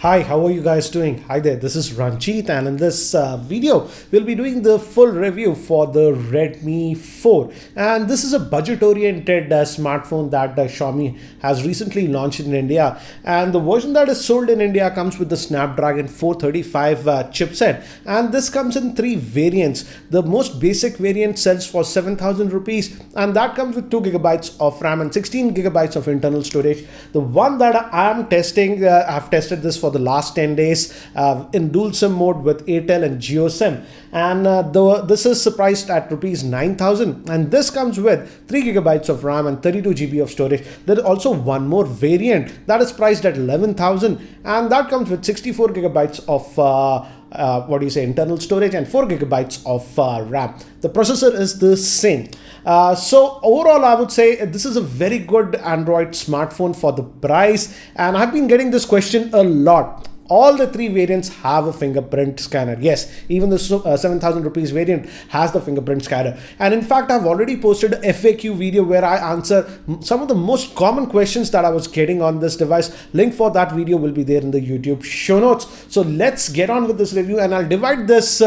Hi, how are you guys doing? Hi there, this is Ranjit, and in this video, we'll be doing the full review for the Redmi 4. And this is a budget-oriented smartphone that Xiaomi has recently launched in India. And the version that is sold in India comes with the Snapdragon 435 chipset. And this comes in three variants. The most basic variant sells for 7,000 rupees, and that comes with 2 gigabytes of RAM and 16 gigabytes of internal storage. The one that I am testing, I've tested this for the last 10 days in dual SIM mode with Airtel and Jio SIM, and this is priced at rupees 9,000, and this comes with 3 gigabytes of RAM and 32 GB of storage. There is also one more variant that is priced at 11,000, and that comes with 64 gigabytes of internal storage and 4 gigabytes of RAM. The processor is the same. So overall, I would say this is a very good Android smartphone for the price, and I've been getting this question a lot. All the three variants have a fingerprint scanner. Yes, even the 7,000 rupees variant has the fingerprint scanner. And in fact, I've already posted a FAQ video where I answer some of the most common questions that I was getting on this device. Link for that video will be there in the YouTube show notes. So let's get on with this review, and I'll divide this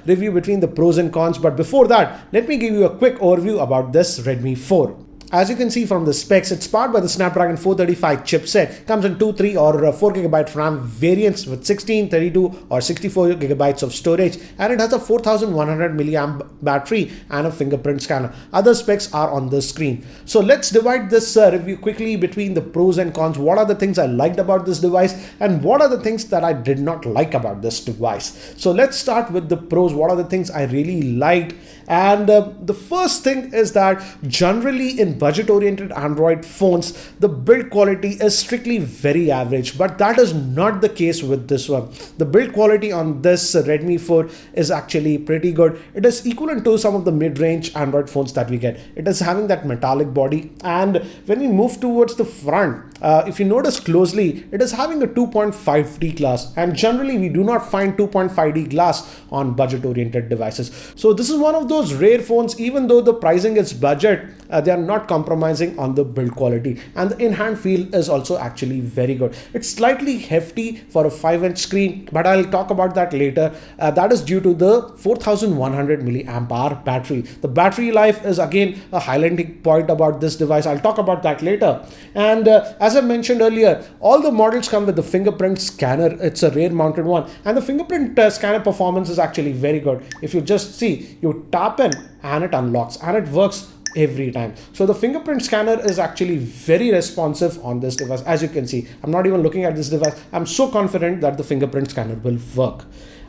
review between the pros and cons. But before that, let me give you a quick overview about this Redmi 4. As you can see from the specs, it's powered by the Snapdragon 435 chipset. Comes in 2, 3 or 4 gigabyte RAM variants with 16, 32 or 64 gigabytes of storage, and it has a 4100 milliamp battery and a fingerprint scanner. Other specs are on the screen. So let's divide this review quickly between the pros and cons. What are the things I liked about this device, and what are the things that I did not like about this device? So let's start with the pros. What are the things I really liked? And the first thing is that generally in budget-oriented Android phones, the build quality is strictly very average, but that is not the case with this one. The build quality on this Redmi 4 is actually pretty good. It is equivalent to some of the mid-range Android phones that we get. It is having that metallic body, and when we move towards the front, if you notice closely, it is having a 2.5D glass, and generally we do not find 2.5D glass on budget-oriented devices. So this is one of those rare phones. Even though the pricing is budget, they are not compromising on the build quality, and the in-hand feel is also actually very good. It's slightly hefty for a 5-inch screen, but I'll talk about that later. That is due to the 4100 milliamp hour battery. The battery life is again a highlighting point about this device. I'll talk about that later. And as I mentioned earlier, all the models come with the fingerprint scanner. It's a rear mounted one, and the fingerprint scanner performance is actually very good. If you just see, you tap in and it unlocks, and it works every time. So the fingerprint scanner is actually very responsive on this device. As you can see, I'm not even looking at this device. I'm so confident that the fingerprint scanner will work.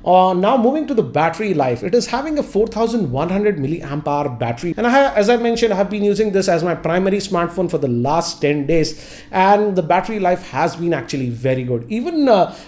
Now moving to the battery life, it is having a 4100 milliamp hour battery, and as I mentioned, I have been using this as my primary smartphone for the last 10 days, and the battery life has been actually very good. Even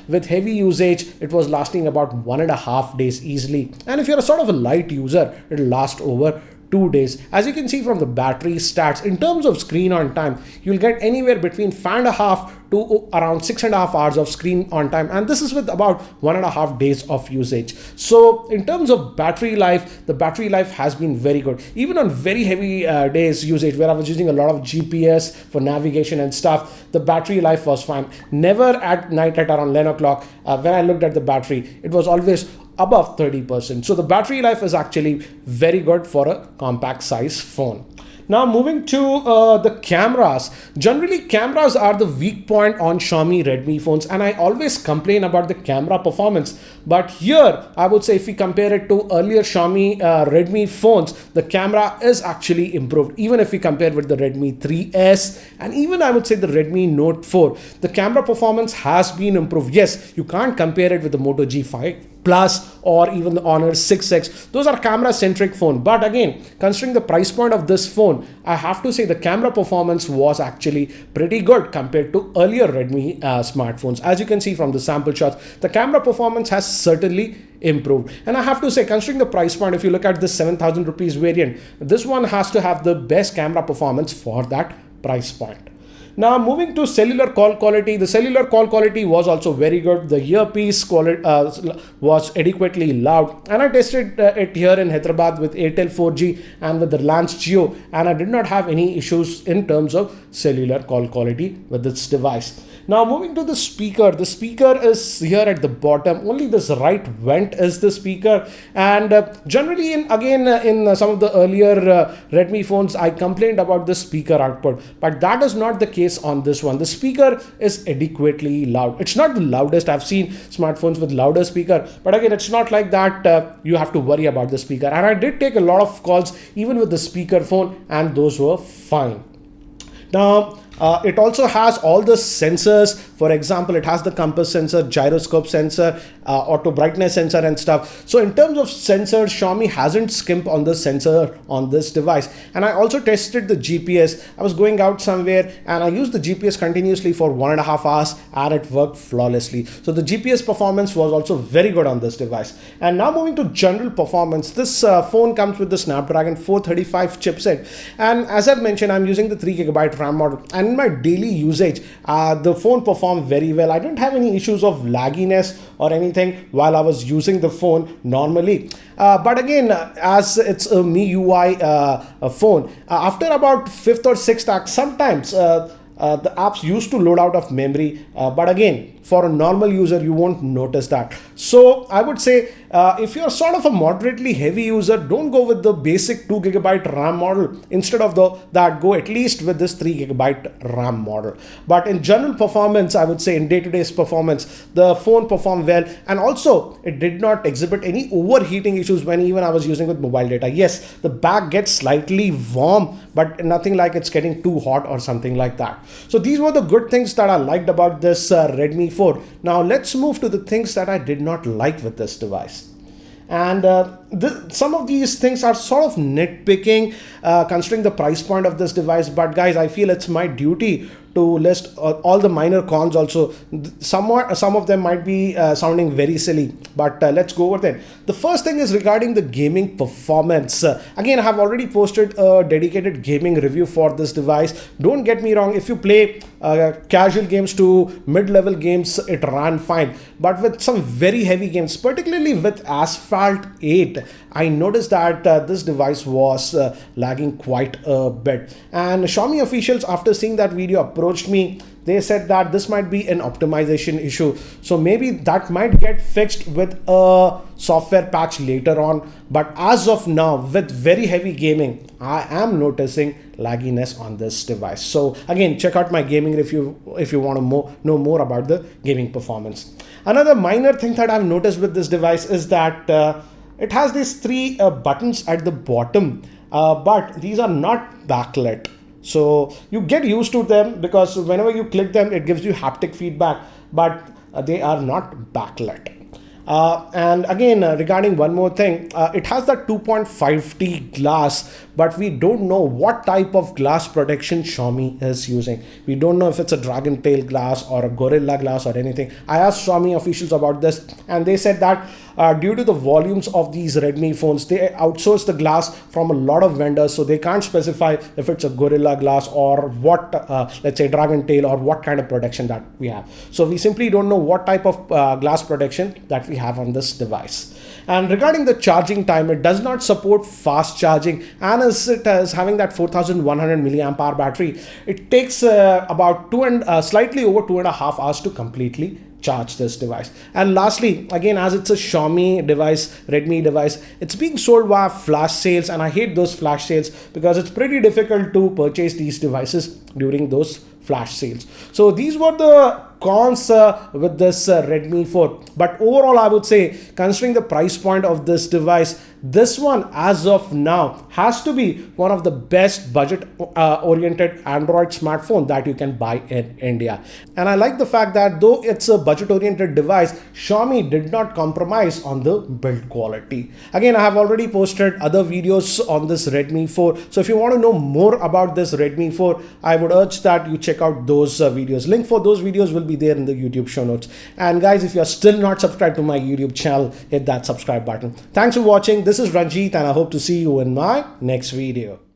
with heavy usage, it was lasting about 1.5 days easily, and if you're a sort of a light user, it'll last over 2 days. As you can see from the battery stats, in terms of screen on time, you'll get anywhere between 5.5 to around 6.5 hours of screen on time, and this is with about 1.5 days of usage. So in terms of battery life, the battery life has been very good. Even on very heavy days usage, where I was using a lot of GPS for navigation and stuff, the battery life was fine. Never at night at around 11 o'clock, when I looked at the battery, it was always above 30%. So the battery life is actually very good for a compact size phone. Now moving to the cameras. Generally, cameras are the weak point on Xiaomi Redmi phones, and I always complain about the camera performance. But here, I would say if we compare it to earlier Xiaomi Redmi phones, the camera is actually improved. Even if we compare with the Redmi 3S and even I would say the Redmi Note 4, the camera performance has been improved. Yes, you can't compare it with the Moto G5 Plus or even the Honor 6X. Those are camera-centric phones. But again, considering the price point of this phone, I have to say the camera performance was actually pretty good compared to earlier Redmi smartphones. As you can see from the sample shots, the camera performance has certainly improved. And I have to say, considering the price point, if you look at this 7,000 rupees variant, this one has to have the best camera performance for that price point. Now moving to cellular call quality, the cellular call quality was also very good. The earpiece quality was adequately loud, and I tested it here in Hyderabad with Airtel 4G and with the Reliance Jio, and I did not have any issues in terms of cellular call quality with this device. Now moving to the speaker is here at the bottom. Only this right vent is the speaker, and generally in some of the earlier Redmi phones I complained about the speaker output, but that is not the case on this one. The speaker is adequately loud. It's not the loudest. I've seen smartphones with louder speaker, but again, it's not like that you have to worry about the speaker. And I did take a lot of calls even with the speaker phone, and those were fine. Now, it also has all the sensors. For example, it has the compass sensor, gyroscope sensor, auto brightness sensor and stuff. So in terms of sensors, Xiaomi hasn't skimped on the sensor on this device. And I also tested the GPS. I was going out somewhere and I used the GPS continuously for 1.5 hours and it worked flawlessly. So the GPS performance was also very good on this device. And now moving to general performance, this phone comes with the Snapdragon 435 chipset. And as I've mentioned, I'm using the 3GB RAM model. And in my daily usage, the phone performed very well. I didn't have any issues of lagginess or anything while I was using the phone normally. But again, as it's a MIUI phone, after about 5th or 6th act, sometimes the apps used to load out of memory. But again, for a normal user, you won't notice that. So I would say if you're sort of a moderately heavy user, don't go with the basic 2GB RAM model. Instead of that, go at least with this 3GB RAM model. But in general performance, I would say in day-to-day performance, the phone performed well. And also, it did not exhibit any overheating issues when even I was using with mobile data. Yes, the back gets slightly warm, but nothing like it's getting too hot or something like that. So these were the good things that I liked about this Redmi 4. Now let's move to the things that I did not like with this device. And some of these things are sort of nitpicking considering the price point of this device. But guys, I feel it's my duty to list all the minor cons also. Some of them might be sounding very silly, but let's go over them. The first thing is regarding the gaming performance. Again, I have already posted a dedicated gaming review for this device. Don't get me wrong, if you play casual games to mid-level games, it ran fine. But with some very heavy games, particularly with Asphalt 8, I noticed that this device was lagging quite a bit. And Xiaomi officials, after seeing that video, approached me. They said that this might be an optimization issue. So maybe that might get fixed with a software patch later on. But as of now, with very heavy gaming, I am noticing lagginess on this device. So again, check out my gaming review if you want to know more about the gaming performance. Another minor thing that I've noticed with this device is that it has these 3 buttons at the bottom, but these are not backlit. So you get used to them because whenever you click them, it gives you haptic feedback, but they are not backlit. And again, regarding one more thing, it has that 2.5D glass, but we don't know what type of glass protection Xiaomi is using. We don't know if it's a Dragon Tail glass or a Gorilla Glass or anything. I asked Xiaomi officials about this, and they said that due to the volumes of these Redmi phones, they outsource the glass from a lot of vendors, so they can't specify if it's a Gorilla Glass or what, let's say Dragon Tail, or what kind of protection that we have. So we simply don't know what type of glass protection that we have on this device. And regarding the charging time, it does not support fast charging, and as it is having that 4100 milliamp hour battery, it takes about slightly over 2.5 hours to completely charge this device. And lastly, again, as it's a Xiaomi device, Redmi device, it's being sold via flash sales, and I hate those flash sales because it's pretty difficult to purchase these devices during those flash sales. So these were the cons with this Redmi 4. But overall, I would say, considering the price point of this device, this one as of now has to be one of the best budget oriented Android smartphone that you can buy in India. And I like the fact that though it's a budget oriented device, Xiaomi did not compromise on the build quality. Again, I have already posted other videos on this Redmi 4. So if you want to know more about this Redmi 4, I would urge that you check out those videos. Link for those videos will be there in the YouTube show notes. And guys, if you're still not subscribed to my YouTube channel, hit that subscribe button. Thanks for watching. This is Ranjit, and I hope to see you in my next video.